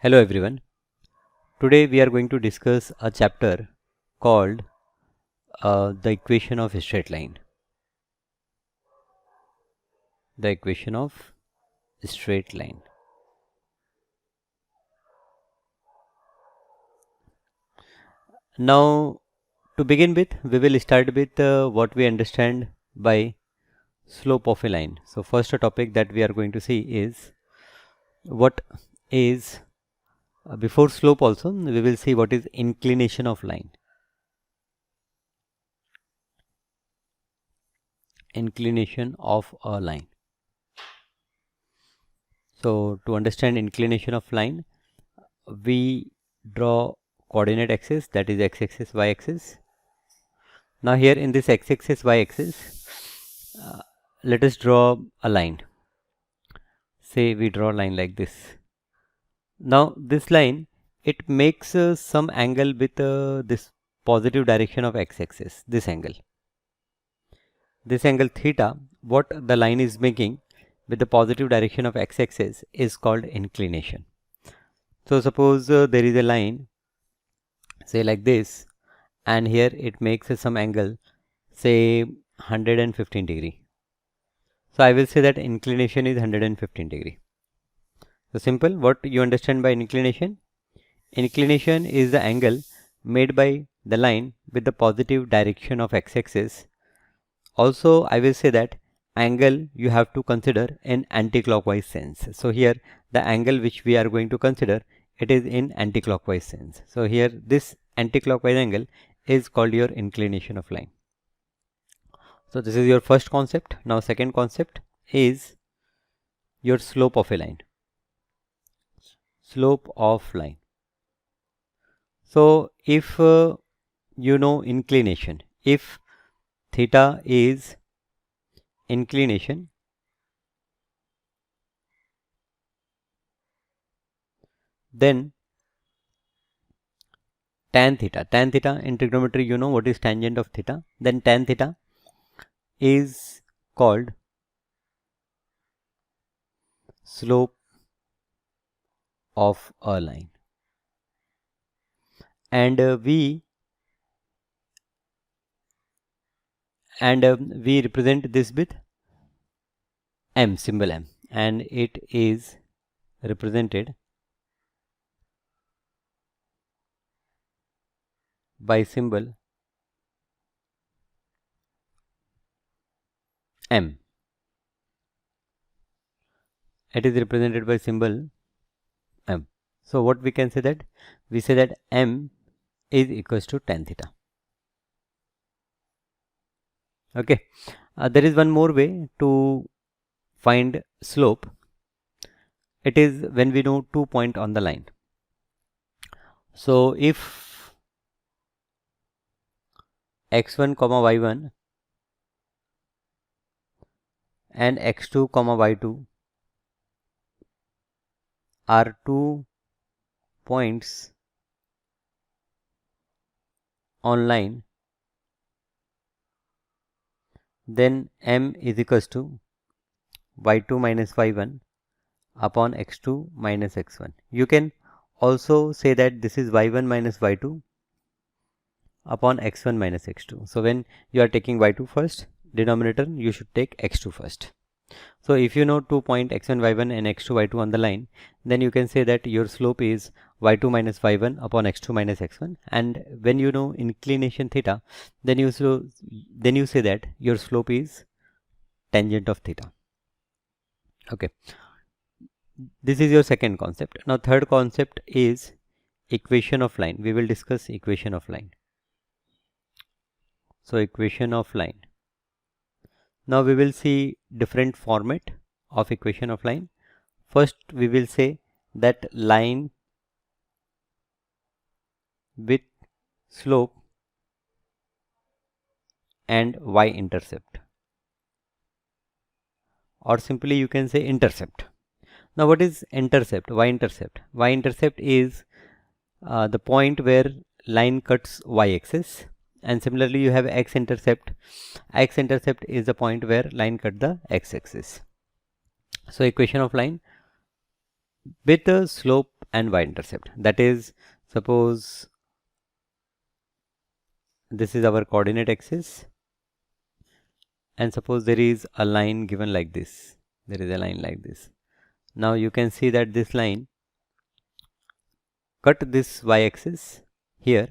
Hello everyone. Today we are going to discuss a chapter called the equation of a straight line. The equation of a straight line. Now, to begin with, we will start with what we understand by slope of a line. So, first a topic that we are going to see is what is before slope. Also, we will see what is inclination of line. Inclination of a line. So, to understand inclination of line, we draw coordinate axis, that is x-axis, y-axis. Now here in this x-axis, y-axis, let us draw a line. Say we draw a line like this. Now this line, it makes some angle with this positive direction of x-axis, this angle. This angle theta, what the line is making with the positive direction of x-axis is called inclination. So suppose there is a line, say like this, and here it makes some angle, say 115 degree. So I will say that inclination is 115 degree. So simple, what you understand by inclination? Inclination is the angle made by the line with the positive direction of x-axis. Also I will say that angle you have to consider in anti-clockwise sense. So here the angle which we are going to consider, it is in anti-clockwise sense. So here this anti-clockwise angle is called your inclination of line. So this is your first concept. Now second concept is your slope of a line. Slope of line. So if you know inclination, if theta is inclination, then tan theta in trigonometry, you know what is tangent of theta, then tan theta is called slope of a line, and we represent this with m, symbol m, and it is represented by symbol m. It is represented by symbol m. So what we can say that? We say that m is equals to tan theta. Okay. There is one more way to find slope. It is when we know 2 points on the line. So if x1 comma y1 and x2 comma y2 are 2 points on line, then m is equals to y2 minus y1 upon x2 minus x1. You can also say that this is y1 minus y2 upon x1 minus x2. So when you are taking y2 first, denominator you should take x2 first. So if you know 2 point x1 y1 and x2 y2 on the line, then you can say that your slope is y2 minus y1 upon x2 minus x1, and when you know inclination theta, then you say that your slope is tangent of theta. Okay, this is your second concept. Now third concept is equation of line. We will discuss equation of line. So equation of line. Now we will see different format of equation of line. First we will say that line with slope and y-intercept, or simply you can say intercept. Now what is intercept? Y-intercept. Y-intercept is the point where line cuts y-axis, and similarly you have x-intercept. X-intercept is the point where line cut the x-axis. So equation of line with the slope and y-intercept. That is, suppose this is our coordinate axis, and suppose there is a line given like this. There is a line like this. Now you can see that this line cut this y-axis here.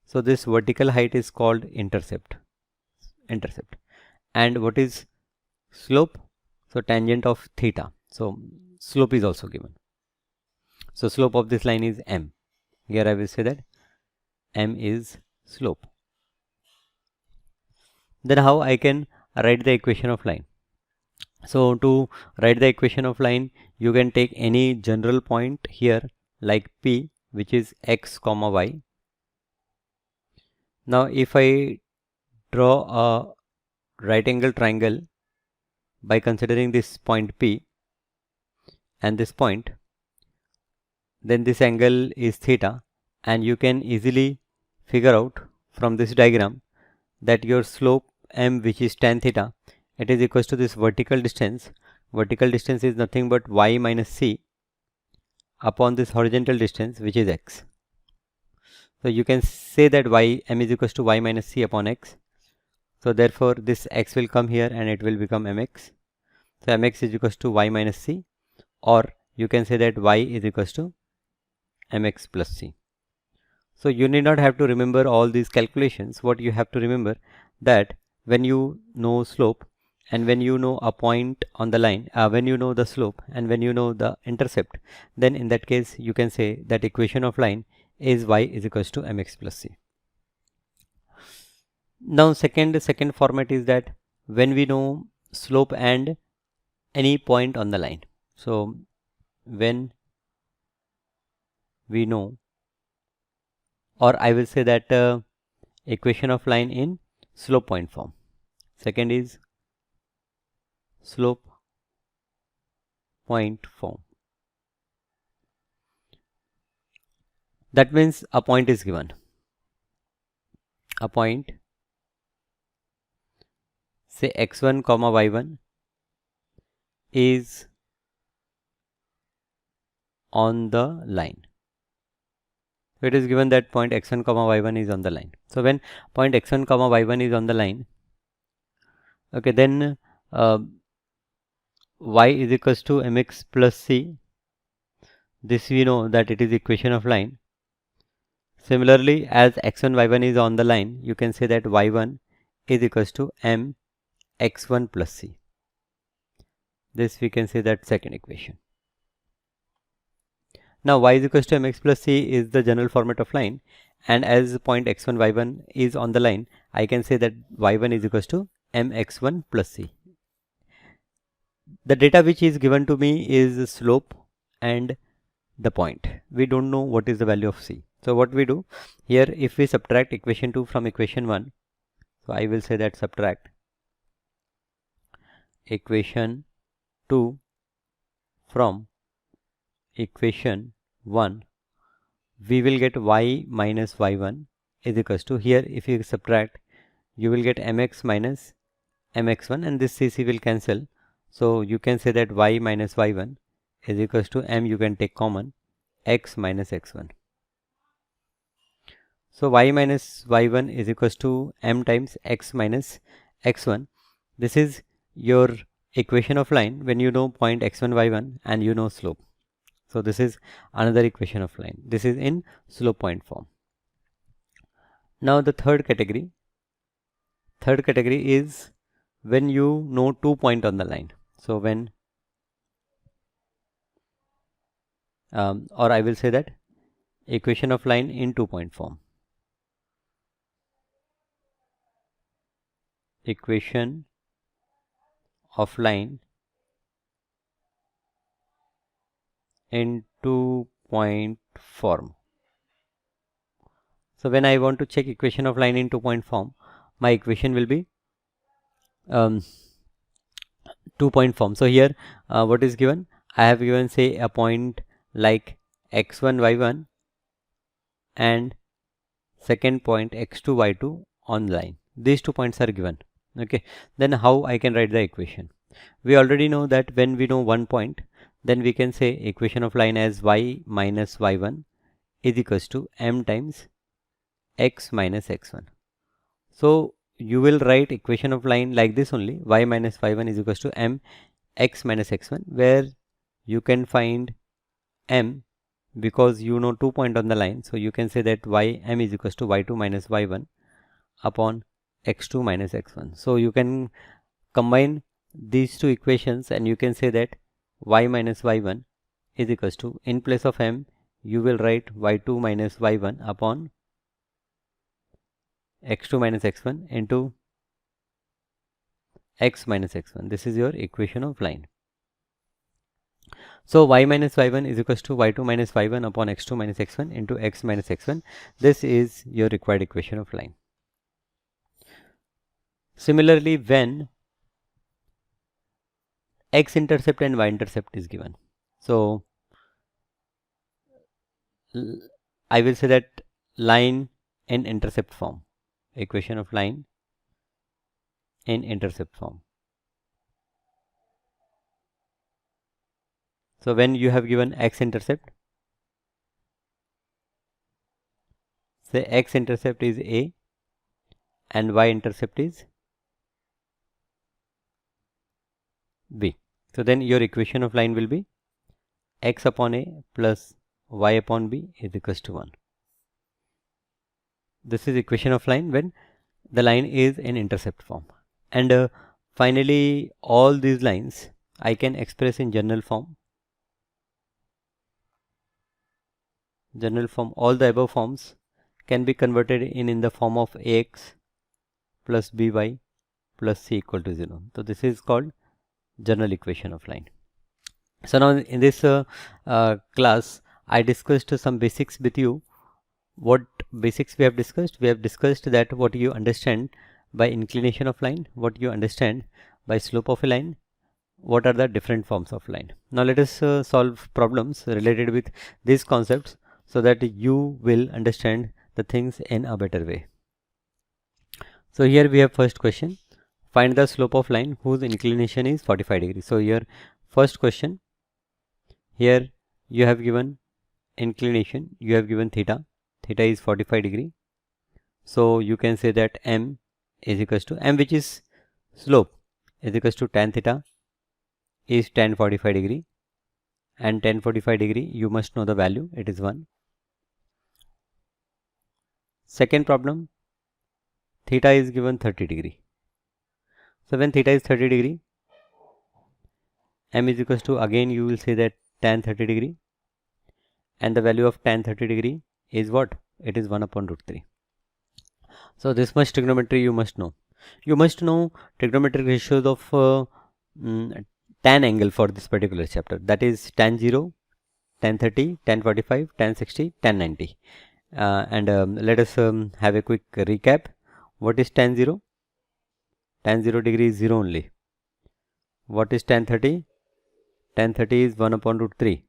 So this vertical height is called intercept. And what is slope? So tangent of theta. So slope is also given. So slope of this line is m. Here I will say that m is slope. Then how I can write the equation of line? So to write the equation of line, you can take any general point here like P, which is x comma y. Now if I draw a right angle triangle by considering this point P and this point, then this angle is theta, and you can easily figure out from this diagram that your slope m, which is tan theta, it is equals to this vertical distance. Vertical distance is nothing but y minus c upon this horizontal distance, which is x. So you can say that m is equals to y minus c upon x. So therefore this x will come here and it will become mx. So mx is equals to y minus c, or you can say that y is equals to mx plus c. So you need not have to remember all these calculations. What you have to remember, that when you know slope and when you know a point on the line, when you know the slope and when you know the intercept, then in that case you can say that equation of line is y is equals to mx plus c. Now second format is that when we know slope and any point on the line. So when we know, or I will say that equation of line in slope point form. Second is slope point form. That means a point is given. A point, say x1 comma y1 is on the line. It is given that point x1 comma y1 is on the line. So when point x1 comma y1 is on the line, okay, then y is equals to mx plus c. This we know that it is equation of line. Similarly, as x1 y1 is on the line, you can say that y1 is equals to m x1 plus c. This we can say that second equation. Now y is equals to mx plus c is the general format of line, and as point x1 y1 is on the line, I can say that y1 is equals to mx1 plus c. The data which is given to me is slope and the point. We don't know what is the value of c. So what we do here, if we subtract equation 2 from equation 1, so I will say that subtract equation 2 from equation 1, we will get y minus y1 is equals to, here if you subtract, you will get mx minus mx1, and this cc will cancel. So you can say that y minus y1 is equals to m, you can take common, x minus x1. So y minus y1 is equals to m times x minus x1. This is your equation of line when you know point x1 y1 and you know slope. So this is another equation of line. This is in slope point form. Now the third category is when you know 2 points on the line. So when or I will say that equation of line in 2 point form. Equation of line in 2 point form. So when I want to check equation of line in 2 point form, my equation will be 2 point form. So here what is given? I have given, say, a point like x1 y1 and second point x2 y2 on line. These 2 points are given. Okay, then how I can write the equation? We already know that when we know 1 point, then we can say equation of line as y minus y1 is equals to m times x minus x1. So you will write equation of line like this only, y minus y1 is equals to m x minus x1, where you can find m because you know 2 point on the line. So you can say that ym is equals to y2 minus y1 upon x2 minus x1. So you can combine these two equations and you can say that y minus y1 is equals to, in place of m you will write y2 minus y1 upon x2 minus x1 into x minus x1. This is your equation of line. So y minus y1 is equals to y2 minus y1 upon x2 minus x1 into x minus x1. This is your required equation of line. Similarly, when x-intercept and y-intercept is given, so I will say that line in intercept form, equation of line in intercept form. So when you have given x-intercept, say x-intercept is a and y-intercept is b. So then your equation of line will be x upon a plus y upon b is equals to 1. This is equation of line when the line is in intercept form. And finally, all these lines I can express in general form. General form, all the above forms can be converted in the form of ax plus by plus c equal to 0. So this is called general equation of line. So now in this class I discussed some basics with you. What basics we have discussed? We have discussed that what you understand by inclination of line, what you understand by slope of a line, what are the different forms of line. Now let us solve problems related with these concepts so that you will understand the things in a better way. So here we have first question. Find the slope of line whose inclination is 45 degrees. So here first question, here you have given inclination, you have given theta. Theta is 45 degree. So you can say that m is equals to m, which is slope, is equals to tan theta is tan 45 degree, and tan 45 degree you must know the value, it is 1. Second problem, theta is given 30 degree. So when theta is 30 degree, m is equals to, again you will say that tan 30 degree, and the value of tan 30 degree is what? It is 1 upon root 3. So this much trigonometry you must know. You must know trigonometric ratios of tan angle for this particular chapter, that is tan 0, tan 30, tan 45, tan 60, tan 90. Let us have a quick recap. What is tan 0? Tan 0 degree is 0 only. What is tan 30? Tan 30 is 1 upon root 3.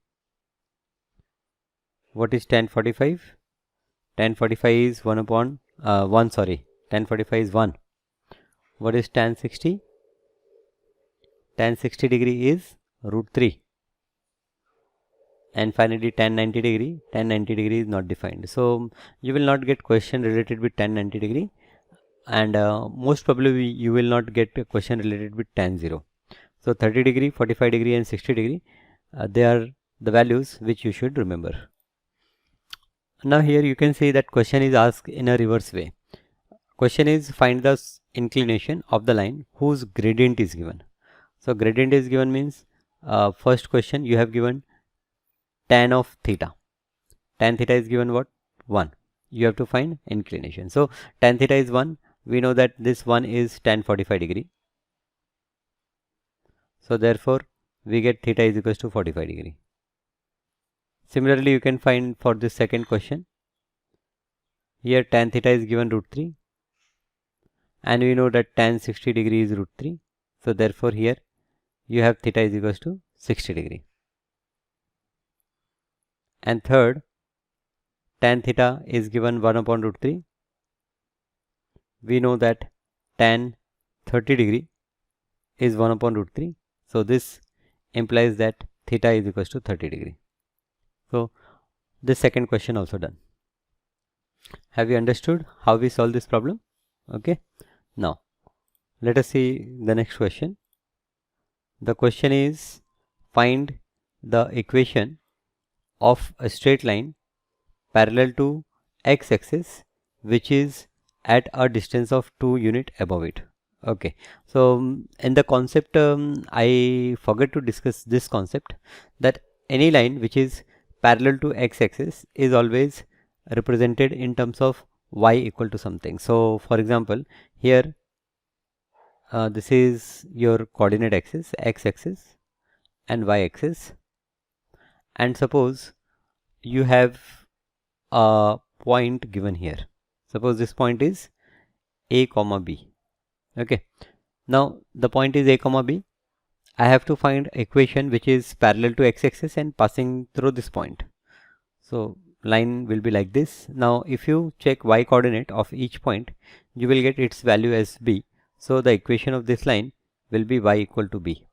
What is tan 45? Tan 45 is 1 upon 1, sorry, tan 45 is 1. What is tan 60? Tan 60 degree is root 3. And finally tan 90 degree, tan 90 degree is not defined. So you will not get question related with tan 90 degree, and most probably you will not get a question related with tan 0. So 30 degree, 45 degree and 60 degree, they are the values which you should remember. Now here you can see that question is asked in a reverse way. Question is, find the inclination of the line whose gradient is given. So gradient is given means, first question you have given tan of theta. Tan theta is given what? 1. You have to find inclination. So tan theta is 1. We know that this 1 is tan 45 degree. So therefore we get theta is equals to 45 degree. Similarly you can find for this second question. Here tan theta is given root 3. And we know that tan 60 degree is root 3. So therefore here you have theta is equals to 60 degree. And third, tan theta is given 1 upon root 3. We know that tan 30 degree is 1 upon root 3. So this implies that theta is equals to 30 degree. So this second question also done. Have you understood how we solve this problem? Okay. Now let us see the next question. The question is, find the equation of a straight line parallel to x-axis which is at a distance of 2 unit above it. Okay, so in the concept I forgot to discuss this concept, that any line which is parallel to x-axis is always represented in terms of y equal to something. So for example, here this is your coordinate axis, x-axis and y-axis, and suppose you have a point given here. Suppose this point is a comma b. Okay, now the point is a comma b. I have to find equation which is parallel to x-axis and passing through this point. So line will be like this. Now if you check y coordinate of each point, you will get its value as b. So the equation of this line will be y equal to b.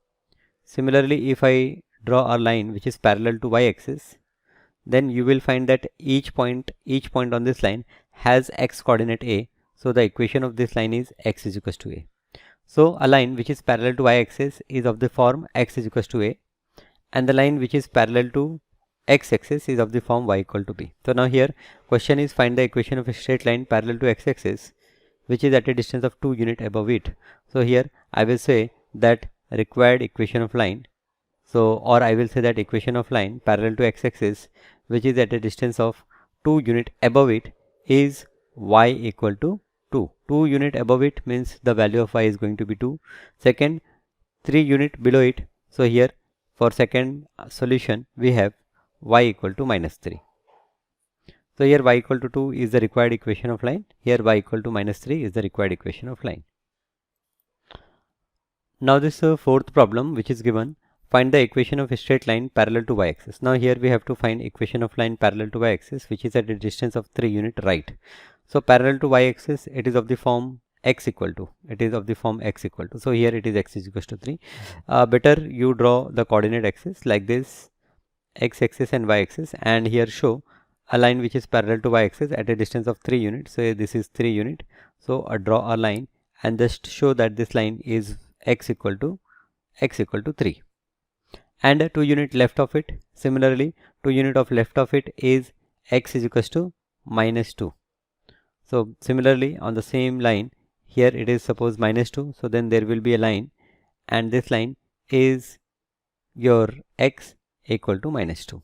Similarly, if I draw a line which is parallel to y-axis, then you will find that each point on this line has x coordinate a. So the equation of this line is x is equals to a. So a line which is parallel to y-axis is of the form x is equals to a, and the line which is parallel to x-axis is of the form y equal to b. So now here question is, find the equation of a straight line parallel to x-axis which is at a distance of 2 unit above it. So here I will say that required equation of line, or I will say that equation of line parallel to x-axis which is at a distance of 2 unit above it is y equal to 2. 2 unit above it means the value of y is going to be 2. Second, 3 unit below it. So here for second solution we have y equal to minus 3. So here y equal to 2 is the required equation of line. Here y equal to minus 3 is the required equation of line. Now this fourth problem which is given, find the equation of a straight line parallel to y-axis. Now here we have to find equation of line parallel to y-axis which is at a distance of 3 unit right. So parallel to y-axis, it is of the form x equal to. So here it is x is equals to 3. Better you draw the coordinate axis like this, x-axis and y-axis, and here show a line which is parallel to y-axis at a distance of 3 units. So this is 3 unit. So draw a line and just show that this line is x equal to 3. And 2 unit left of it. Similarly, 2 unit of left of it is x is equals to minus 2. So similarly on the same line, here it is suppose minus 2. So then there will be a line, and this line is your x equal to minus 2.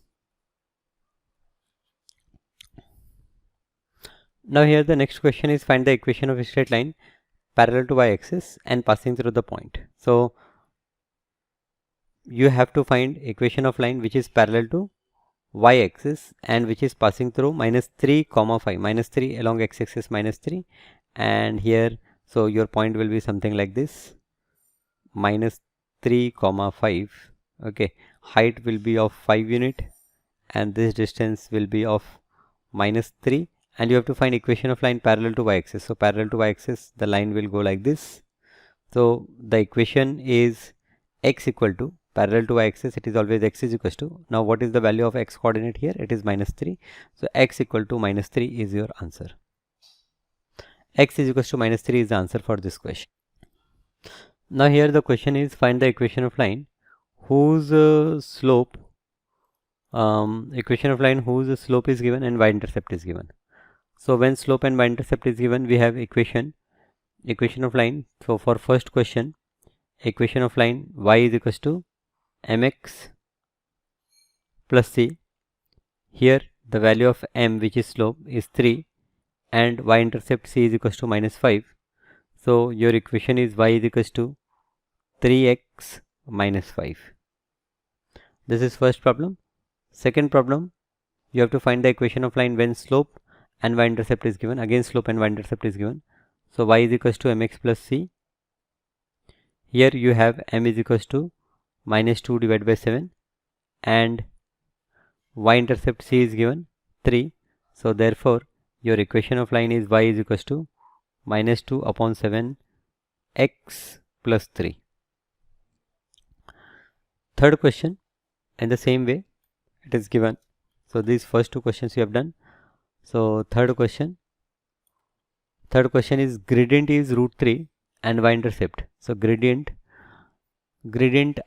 Now here the next question is, find the equation of a straight line parallel to y-axis and passing through the point. So you have to find equation of line which is parallel to y-axis and which is passing through minus 3 comma 5, minus 3 along x-axis minus 3, and here so your point will be something like this, minus 3 comma 5. Okay, height will be of 5 unit and this distance will be of minus 3, and you have to find equation of line parallel to y-axis. So parallel to y-axis, the line will go like this. So the equation is x equal to, parallel to y-axis it is always x is equals to, now what is the value of x coordinate here? It is minus 3. So x equal to minus 3 is your answer. X is equals to minus 3 is the answer for this question. Now here the question is, find the equation of line whose slope is given and y-intercept is given. So when slope and y-intercept is given, we have equation of line. So for first question, equation of line y is equals to mx plus c. Here the value of m, which is slope, is 3 and y-intercept c is equals to minus 5. So your equation is y is equals to 3x minus 5. This is first problem. Second problem, you have to find the equation of line when slope and y-intercept is given. Again slope and y-intercept is given. So y is equals to mx plus c. Here you have m is equals to minus 2 divided by 7 and y-intercept c is given 3. So therefore your equation of line is y is equals to minus 2 upon 7 x plus 3. Third question, in the same way it is given. So these first two questions you have done. So third question is gradient is root 3 and y-intercept. So gradient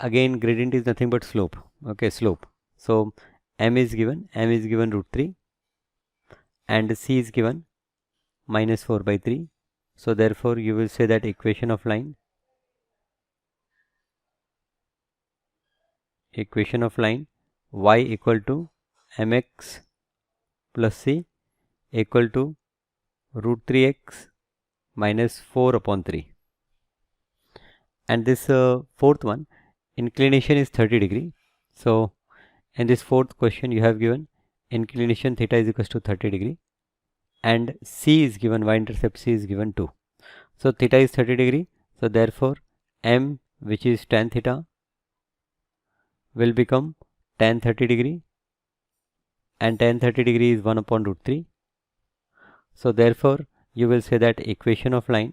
again, gradient is nothing but slope. Okay, slope. So m is given root 3 and c is given minus 4 by 3. So therefore you will say that equation of line y equal to mx plus c equal to root 3x minus 4 upon 3. And this fourth one, inclination is 30 degree. So in this fourth question you have given inclination theta is equals to 30 degree and c is given, y-intercept c is given 2. So theta is 30 degree. So therefore m, which is tan theta, will become tan 30 degree and tan 30 degree is 1 upon root 3. So therefore you will say that equation of line,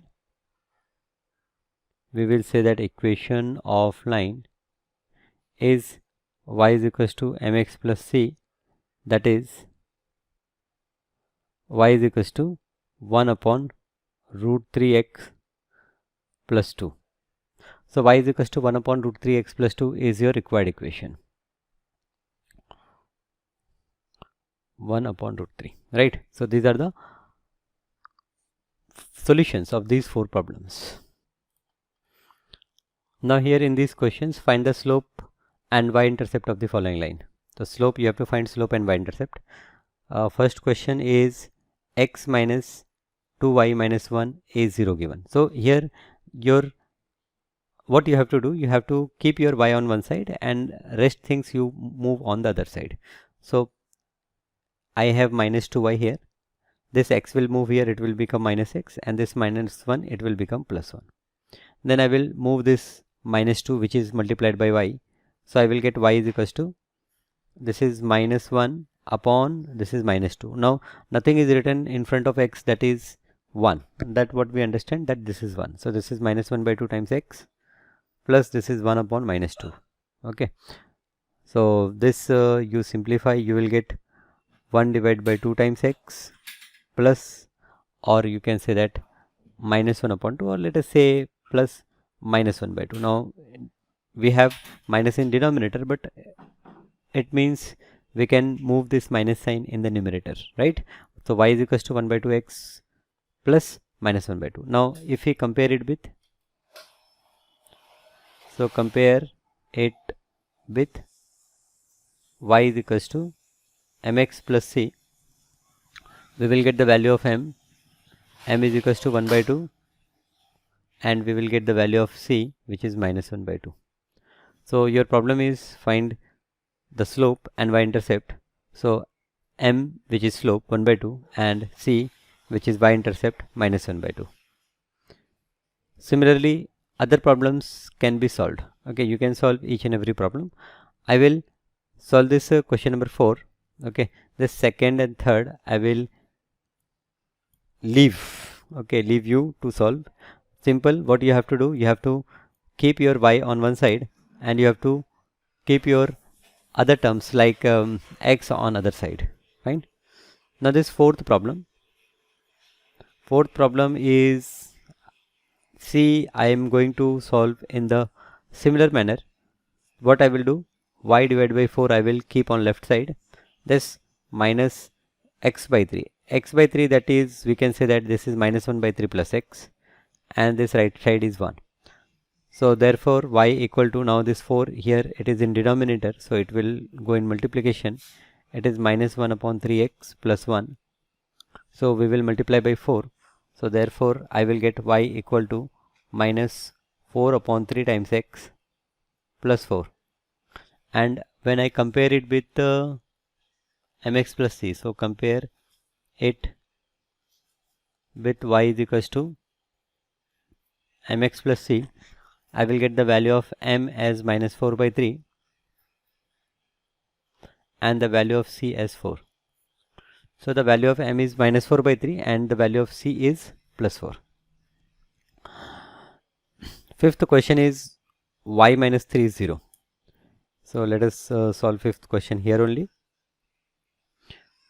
is y is equals to mx plus c, that is y is equals to 1 upon root 3x plus 2. So y is equals to 1 upon root 3x plus 2 is your required equation. 1 upon root 3, right? So these are the solutions of these four problems. Now here in these questions, find the slope and y-intercept of the following line. So slope, you have to find slope and y-intercept. First question is x minus 2y minus 1 is 0 given. So here what you have to do, you have to keep your y on one side and rest things you move on the other side. So I have minus 2y here. This x will move here, it will become minus x, and this minus 1, it will become plus 1. Then I will move this minus 2 which is multiplied by y. So I will get y is equals to, this is minus 1 upon, this is minus 2. Now nothing is written in front of x, that is 1. That what we understand, that this is 1. So this is minus 1 by 2 times x plus this is 1 upon minus 2. Okay. So this you simplify, you will get 1 divided by 2 times x plus, or you can say that minus 1 upon 2, or let us say plus minus 1 by 2. Now we have minus in denominator, but it means we can move this minus sign in the numerator, right? So y is equals to 1 by 2x plus minus 1 by 2. Now if we compare it with, so compare it with y is equals to mx plus c, we will get the value of m is equals to 1 by 2, and we will get the value of c, which is minus 1 by 2. So your problem is find the slope and y-intercept. So m, which is slope, 1 by 2, and c, which is y-intercept, minus 1 by 2. Similarly, other problems can be solved. Okay, you can solve each and every problem. I will solve this question number 4. Okay, the second and third I will leave you to solve. Simple. What you have to do, you have to keep your y on one side and you have to keep your other terms like x on other side. Fine. Now this fourth problem is, see, I am going to solve in the similar manner. What I will do, y divided by 4 I will keep on left side, this minus x by 3, that is, we can say that this is minus 1 by 3 plus x, and this right side is 1. So therefore y equal to, now this 4 here, it is in denominator, so it will go in multiplication. It is minus 1 upon 3x plus 1. So we will multiply by 4. So therefore I will get y equal to minus 4 upon 3 times x plus 4. And when I compare it with mx plus c, so compare it with y is equals to mx plus c, I will get the value of m as minus 4 by 3 and the value of c as 4. So the value of m is minus 4 by 3 and the value of c is plus 4. Fifth question is y minus 3 is 0. So let us solve fifth question here only.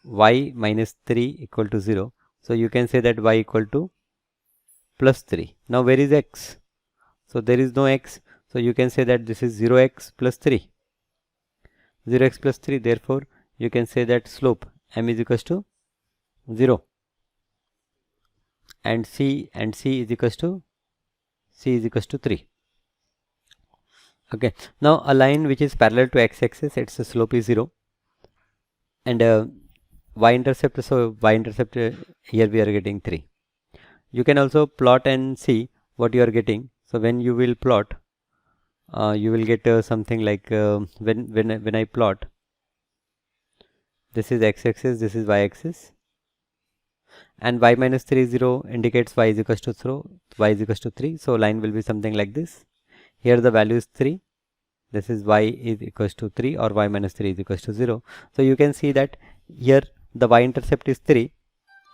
Y minus 3 equal to 0. So you can say that y equal to plus 3. Now where is x? So there is no x. So you can say that this is 0x plus 3. 0x plus 3. Therefore you can say that slope m is equals to 0. And c is equals to 3. Okay, now a line which is parallel to x-axis, its slope is 0, and y-intercept, so y-intercept here we are getting 3. You can also plot and see what you are getting. So when you will plot, you will get something like when I plot, this is x-axis, this is y-axis, and y minus 3 is 0 indicates y is equals to 0, y is equals to 3. So line will be something like this. Here the value is 3. This is y is equals to 3 or y minus 3 is equals to 0. So you can see that here the y-intercept is 3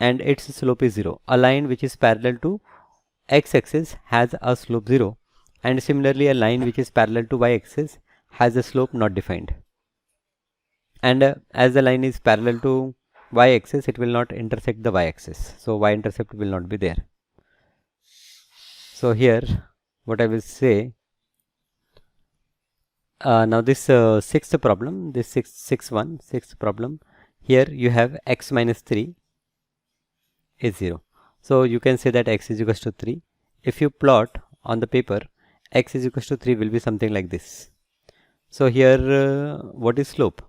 and its slope is 0. A line which is parallel to x-axis has a slope 0, and similarly a line which is parallel to y-axis has a slope not defined. And as the line is parallel to y-axis, it will not intersect the y-axis. So y-intercept will not be there. So here what I will say, now this sixth problem, this sixth problem, here you have x minus 3 is 0. So you can say that x is equals to 3. If you plot on the paper, x is equals to 3 will be something like this. So here what is slope?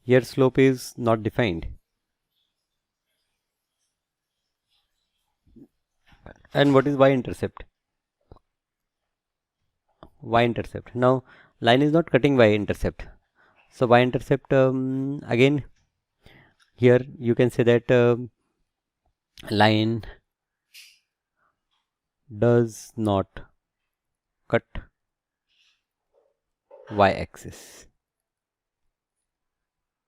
Here slope is not defined. And what is y-intercept? Y-intercept. Now line is not cutting y-intercept. So y-intercept again here you can say that line does not cut y-axis.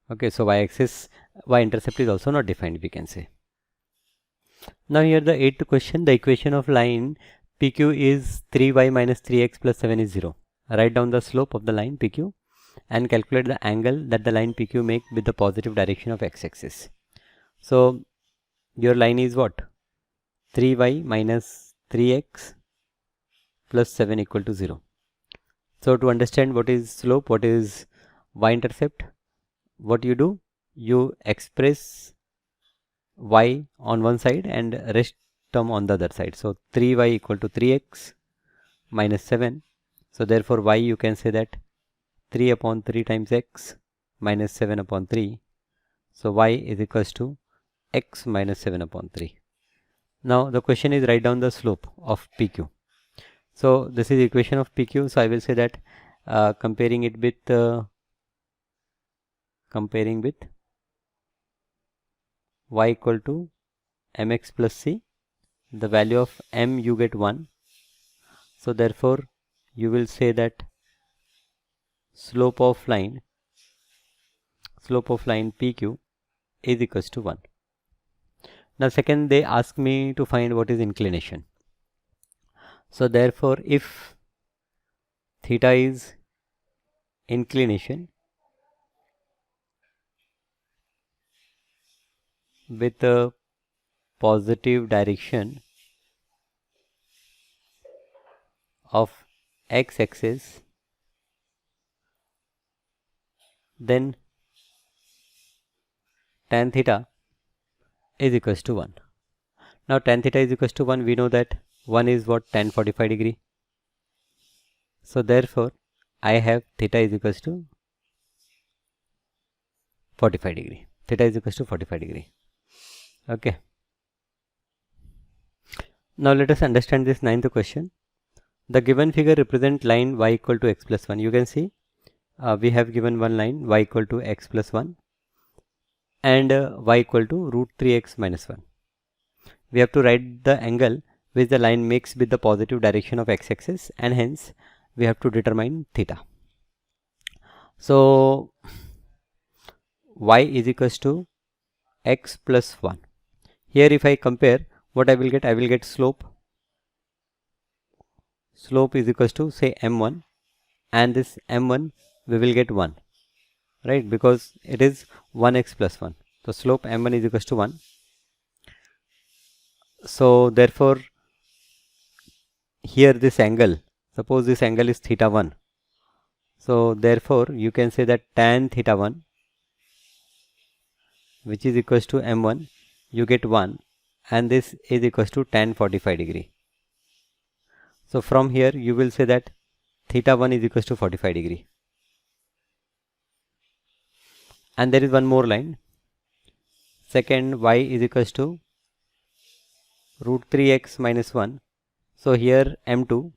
Okay, so y-axis, y-intercept is also not defined, we can say. Now here the eighth question, the equation of line PQ is 3y minus 3x plus 7 is 0. Write down the slope of the line PQ and calculate the angle that the line PQ make with the positive direction of x-axis. So your line is what? 3y minus 3x plus 7 equal to 0. So to understand what is slope, what is y-intercept, what you do, you express y on one side and rest term on the other side. So 3y equal to 3x minus 7. So therefore y you can say that 3 upon 3 times x minus 7 upon 3. So y is equals to x minus 7 upon 3. Now the question is write down the slope of PQ. So this is equation of PQ. So I will say that comparing with y equal to mx plus c, the value of m you get 1. So therefore you will say that slope of line PQ is equals to 1. Now second, they ask me to find what is inclination. So therefore if theta is inclination with a positive direction of x-axis, then tan theta is equals to 1. Now tan theta is equals to 1, we know that 1 is what? Tan 45 degree. So therefore I have theta is equals to 45 degree. Theta is equals to 45 degree. Okay. Now let us understand this ninth question. The given figure represent line y equal to x plus 1. You can see we have given one line y equal to x plus 1 and y equal to root 3x minus 1. We have to write the angle which the line makes with the positive direction of x-axis, and hence we have to determine theta. So y is equals to x plus 1. Here if I compare, what I will get slope. Slope is equals to say m1, and this m1 we will get 1, right, because it is 1x plus 1. So slope m1 is equals to 1. So therefore here this angle, suppose this angle is theta 1. So therefore you can say that tan theta 1, which is equals to m1, you get 1, and this is equals to tan 45 degree. So from here you will say that theta 1 is equals to 45 degree. And there is one more line. Second, y is equals to root 3x minus 1. So here m2,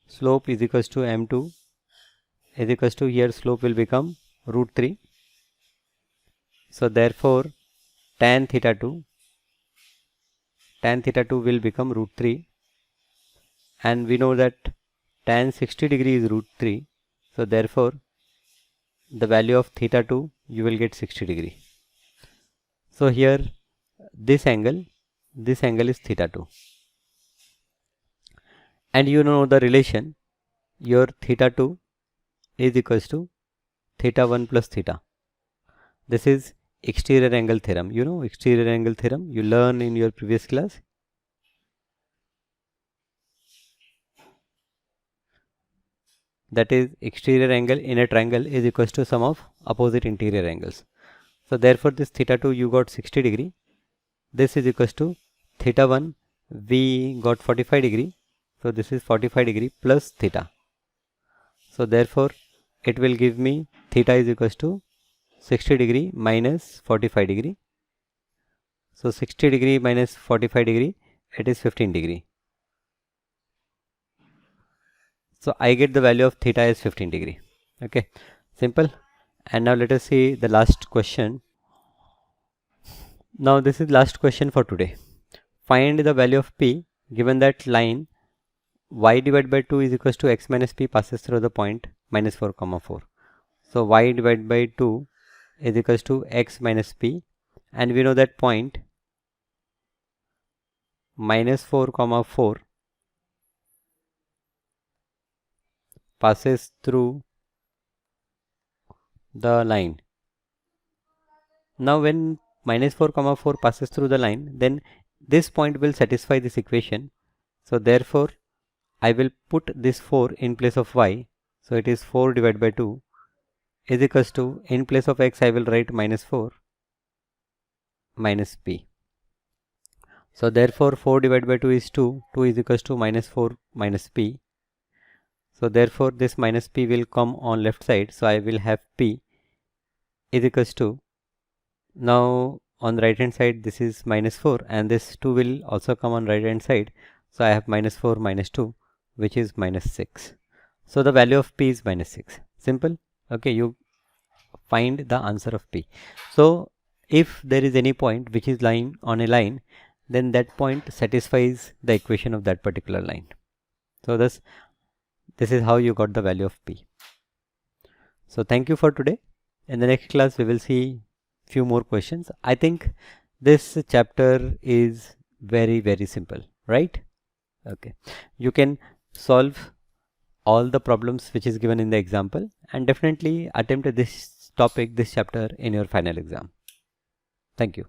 slope is equals to m2 is equals to, here slope will become root 3. So therefore tan theta 2 will become root 3, and we know that tan 60 degree is root 3. So therefore the value of theta 2 you will get 60 degree. So here this angle is theta 2, and you know the relation, your theta 2 is equals to theta 1 plus theta. This is exterior angle theorem. You know exterior angle theorem, you learn in your previous class. That is, exterior angle in a triangle is equals to sum of opposite interior angles. So therefore this theta 2 you got 60 degree. This is equals to theta 1, we got 45 degree. So this is 45 degree plus theta. So therefore it will give me theta is equals to 60 degree minus 45 degree. So 60 degree minus 45 degree, it is 15 degree. So I get the value of theta is 15 degree. Okay, simple. And now let us see the last question. Now this is last question for today. Find the value of p given that line y divided by 2 is equals to x minus p passes through the point minus 4 comma 4. So y divided by 2 is equals to x minus p, and we know that point minus 4 comma 4 passes through the line. Now when minus 4 comma 4 passes through the line, then this point will satisfy this equation. So therefore I will put this 4 in place of y. So it is 4 divided by 2 is equals to, in place of x I will write minus 4 minus p. So therefore 4 divided by 2 is 2. 2 is equals to minus 4 minus p. So therefore this minus p will come on left side. So I will have p is equals to, now on the right hand side this is minus 4, and this 2 will also come on right hand side. So I have minus 4 minus 2, which is minus 6. So the value of p is minus 6. Simple. Okay, you find the answer of p. So if there is any point which is lying on a line, then that point satisfies the equation of that particular line. So this is how you got the value of p. So thank you for today. In the next class we will see few more questions. I think this chapter is very simple, right? Okay, you can solve all the problems which is given in the example, and definitely attempt this topic, this chapter in your final exam. Thank you.